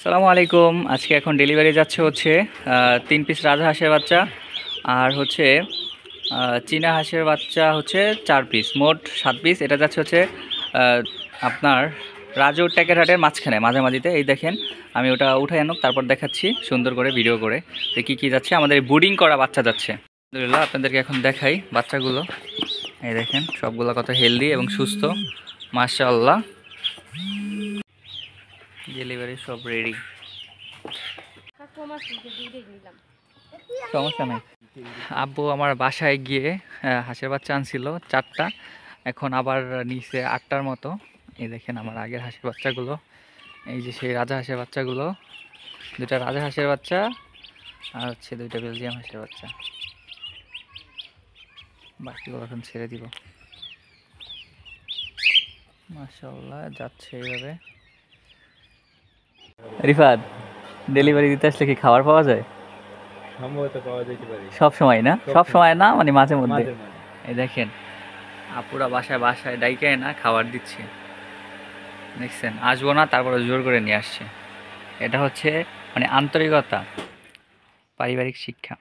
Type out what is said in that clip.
আসসালামু আলাইকুম। আজকে এখন ডেলিভারি যাচ্ছে হচ্ছে 3 পিস রাজহাঁসের বাচ্চা আর হচ্ছে চীনা হাঁসের বাচ্চা হচ্ছে 4 পিস, মোট 7 পিস। এটা যাচ্ছে হচ্ছে আহ, আপনার রাজু ট্যাকের হাটের মাঝখানে মাঝামাঝিতে। এই দেখেন, আমি ওটা উঠাই আনুক তারপর দেখাচ্ছি সুন্দর করে ভিডিও করে যে কী কী যাচ্ছে। আমাদের বুডিং করা বাচ্চা যাচ্ছে। আলহামদুলিল্লাহ, আপনাদেরকে এখন দেখাই বাচ্চাগুলো। এই দেখেন সবগুলো কত হেলদি এবং সুস্থ, মাশাআল্লাহ। ডেলিভারি সব রেডি, সমস্যা নাই। আব্বু আমার বাসায় গিয়ে হাঁসের বাচ্চা আনছিল 4টা, এখন আবার নিচে 8টার মতো। এই দেখেন আমার আগের হাঁসের বাচ্চাগুলো, এই যে সেই রাজা হাঁসের বাচ্চাগুলো, 2টা রাজা হাঁসের বাচ্চা আর হচ্ছে 2টা বেলজিয়াম হাঁসের বাচ্চা। বাকিগুলো এখন ছেড়ে দিব। মাশাআল্লাহ, যাচ্ছে এইভাবে। রিফাত, ডেলিভারি দিতে আসলে কি খাবার পাওয়া যায়? সম্ভবত পাওয়া যেতে পারে। সব সময় না, সব সময় না, মানে মাঝে মধ্যে। মাঝে মাঝে। এই দেখেন আপুরা বাসায় বাসায় ডাইকে না খাবার দিচ্ছে, দেখছেন? আসবো না, তারপরে জোর করে নিয়ে আসছে। এটা হচ্ছে মানে আন্তরিকতা, পারিবারিক শিক্ষা।